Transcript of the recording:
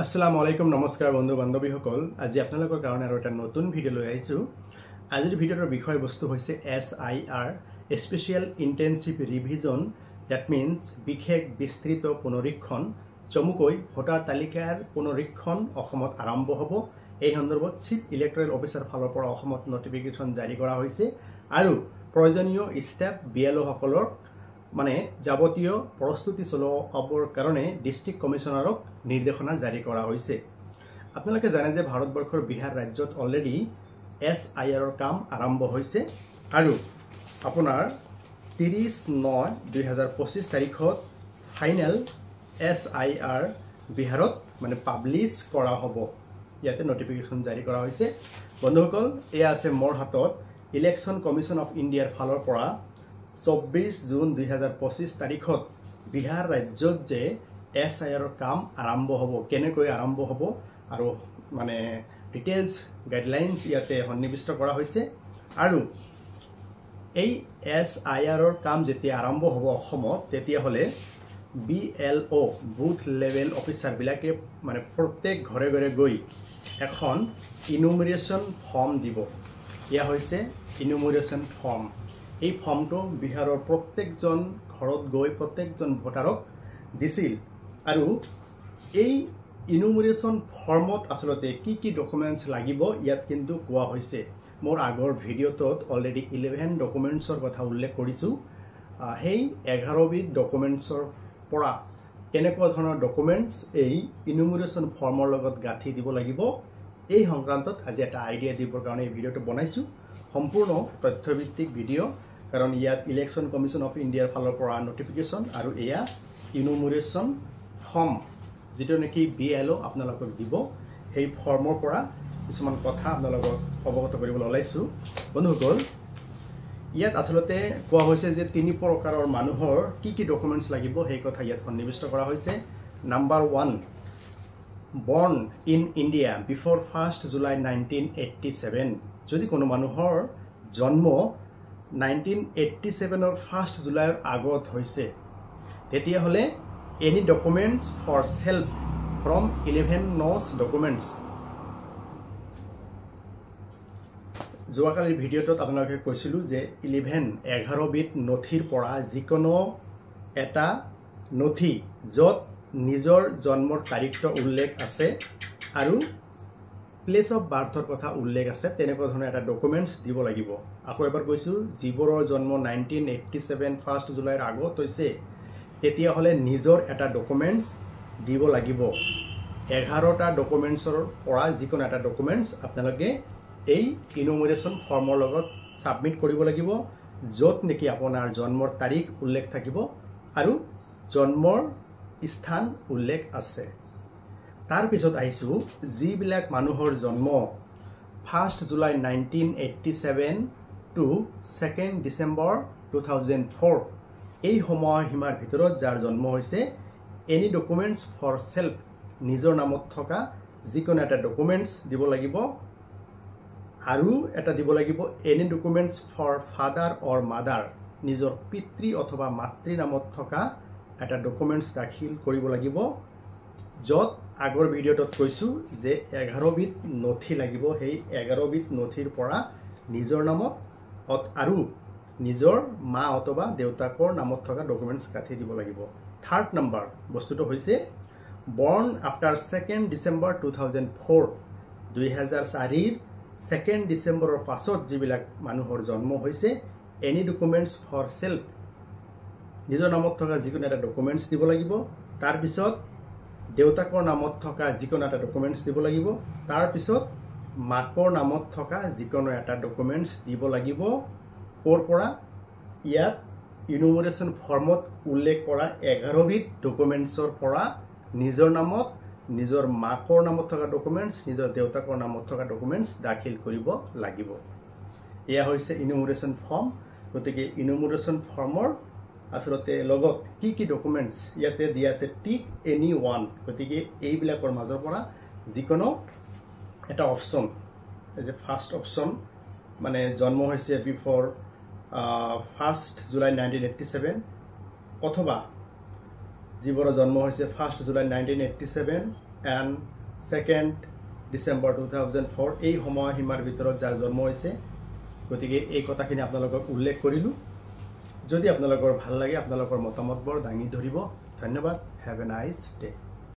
আসসালামু আলাইকুম নমস্কাৰ বন্ধু বান্ধৱীসকল আজি আপোনালোকৰ কাৰণে আৰু এটা নতুন ভিডিঅ' লৈ আহিছোঁ আজিৰ ভিডিঅ'ৰ বিষয়বস্তু হৈছে SIR special intensive revision that means বিশেষ বিস্তৃত পুনৰীক্ষণ চমুকৈ ভোটাৰ তালিকাৰ পুনৰীক্ষণ অসমত আৰম্ভ হ'ব এই সন্দৰ্ভত চিফ ইলেক্টৰেল অফিচাৰ ফালৰ পৰা অসমত নটিফিকেশ্যন জাৰি কৰা হৈছে আৰু প্ৰয়োজনীয় ষ্টেপ BLO সকলৰ মানে যাৱতীয় প্ৰস্তুতি চলোৱাৰ কাৰণে ডিস্ট্ৰিক্ট কমিশনাৰক নিৰ্দেশনা জাৰি কৰা হৈছে আপোনালোকে জানে যে ভাৰতবৰ্ষৰ বিহাৰ ৰাজ্যত অলৰেডি SIR ৰ কাম আৰম্ভ হৈছে আৰু আপোনাৰ 30/9/2025 তাৰিখত ফাইনেল SIR বিহাৰত মানে পাবলিশ কৰা হ'ব ইয়াতে নটিফিকেশ্যন জাৰি কৰা হৈছে বন্ধুসকল এয়া আছে মোৰ হাতত ইলেকশ্যন কমিশন অফ ইণ্ডিয়াৰ ফালৰ পৰা 24 জুন 2025 তাৰিখত বিহাৰ ৰাজ্যত যে SIR ৰ কাম আৰম্ভ হ'ব কেনেকৈ আৰম্ভ হ'ব আৰু মানে ডিটেইলছ গাইডলাইনছ ইয়াতে সন্নিবিষ্ট কৰা হৈছে আৰু এই SIR ৰ কাম যেতিয়া আৰম্ভ হ'ব অসমত তেতিয়া হলে BLO বুথ লেভেল অফিচাৰ বিলাকে মানে প্ৰত্যেক ঘৰে ঘৰে গৈ এখন ইনুমাৰেচন ফৰ্ম দিব ইয়া হৈছে ইনুমাৰেচন ফৰ্ম এই ফৰ্মটো বিহাৰৰ প্ৰত্যেকজন ঘৰত গৈ প্ৰত্যেকজন ভোটাৰক দিছিল আৰু এই ইনুমাৰেচন ফৰ্মত আসলতে কি ডকুমেন্টছ লাগিব ইয়াত কিন্তু কোৱা হৈছে মোৰ আগৰ ভিডিঅ'টোত অলৰেডি 11 ডকুমেন্টছৰ কথা উল্লেখ কৰিছো সেই 11 বিধ ডকুমেন্টছৰ পৰা কেনেকুৱা ধৰণৰ ডকুমেন্টছ এই ইনুমাৰেচন ফৰ্মৰ লগত গাঁঠি দিব লাগিব এই সংক্ৰান্তত আজি এটা আইডিয়া দিবৰ কাৰণে এই ভিডিঅ'টো বনাইছো সম্পূৰ্ণ তথ্যভিত্তিক ভিডিঅ' কাৰণ ইয়াত ইলেকশ্যন কমিশন অফ ইণ্ডিয়াৰ ফালৰ পৰা নটিফিকেশ্যন আৰু এয়া ইনুমাৰেচন ফৰ্ম যেটো নেকি BLO আপোনালোকক দিব সেই ফৰ্মৰ পৰা কিছুমান কথা আপোনালোকক অৱগত কৰিবলৈ ওলাইছো বন্ধুসকল ইয়াত আসলতে কোৱা হৈছে যে তিনি প্ৰকাৰৰ মানুহৰ কি ডকুমেন্টছ লাগিব সেই কথা ইয়াত সন্নিবিষ্ট কৰা হৈছে number 1 born in India before 1st July 1987 যদি কোনো মানুহৰ জন্ম 1987 ৰ 1st July ৰ আগত হৈছে তেতিয়া হলে any documents for self from 11 nose documents যোৱাকালিৰ ভিডিঅ'টোত আপোনালোকে কৈছিলো যে 11 বিধ নথিৰ পৰা যিকোনো এটা নথি যত নিজৰ জন্মৰ তাৰিখটো উল্লেখ আছে আৰু প্লেস অফ বাৰ্থৰ কথা উল্লেখ আছে তেনেকুৱা ধৰণৰ এটা ডকুমেন্টছ দিব লাগিব আকৌ এবাৰ কৈছো যিবোৰৰ জন্ম 1987 1st জুলাইৰ আগত হৈছে তেতিয়া হলে নিজৰ এটা ডকুমেন্টছ দিব লাগিব 11টা ডকুমেন্টছৰ পৰা যিকোনো এটা ডকুমেন্টছ আপোনালোকে এই ইনুমাৰেচন ফৰ্মৰ লগত সাবমিট কৰিব লাগিব যত নেকি আপোনাৰ জন্মৰ তাৰিখ উল্লেখ থাকিব আৰু জন্মৰ স্থান উল্লেখ আছে তাৰ পিছত আহিছো যিবিলাক মানুহৰ জন্ম 1st July 1987 to 2nd December 2004 এই সময় সীমাৰ ভিতৰত যাৰ জন্ম হৈছে এনি ডকুমেন্টছ ফৰ সেলফ নিজৰ নামত থকা যিকোনো এটা ডকুমেন্টছ দিব লাগিব আৰু এটা দিব লাগিব any documents for father or mother নিজৰ পিতৃ অথবা মাতৃ নামত থকা এটা ডকুমেন্টছ দাখিল কৰিব লাগিব যত আগৰ ভিডিঅ'টোত কৈছো যে 11 বিধ নথি লাগিব সেই 11 বিধ নথিৰ পৰা নিজৰ নামত আৰু নিজৰ মা অথবা দেউতাকৰ নামত থকা ডকুমেন্টছ গাঁঠি দিব লাগিব থাৰ্ড নাম্বাৰ বস্তুটো হৈছে born after 2nd December 2004 2004 2nd ডিসেম্বৰৰ পাছত যিবিলাক মানুহৰ জন্ম হৈছে এনি ডকুমেন্টছ ফৰ সেলফ নিজৰ নামত থকা যিকোনো এটা ডকুমেন্টছ দিব লাগিব তাৰ পিছত দেউতাকৰ নামত থকা যিকোনো এটা ডকুমেন্টছ দিব লাগিব তাৰ পিছত মাকৰ নামত থকা যিকোনো এটা ডকুমেন্টছ দিব লাগিব ওৰ পৰা ইয়াত ইনুমাৰেচন ফৰ্মত উল্লেখ কৰা 11 বিধ ডকুমেন্টছৰ পৰা নিজৰ নামত নিজৰ মাকৰ নামত থকা ডকুমেন্টছ নিজৰ দেউতাকৰ নামত থকা ডকুমেন্টছ দাখিল কৰিব লাগিব এয়া হৈছে ইনুমাৰেচন ফৰ্ম গতিকে ইনুমাৰেচন ফৰ্মৰ আসলতে লগত কি ডকুমেন্টছ ইয়াতে দিয়া আছে টিক এনি ওয়ান গতিকে এই বিলাকৰ মাজৰ পৰা যিকোনো এটা অপচন যে ফাৰ্স্ট অপচন মানে জন্ম হৈছে বিফৰ 1st July 1987 অথবা যিবোৰৰ জন্ম হৈছে 1st July 1987 and 2nd December 2004 এই সময়সীমাৰ ভিতৰত যাৰ জন্ম হৈছে গতিকে এই কথাখিনি আপোনালোকক উল্লেখ কৰিলোঁ যদি আপোনালোকৰ ভাল লাগে আপোনালোকৰ মতামতবোৰ দাঙি ধৰিব ধন্যবাদ হেভ এ নাইস ডে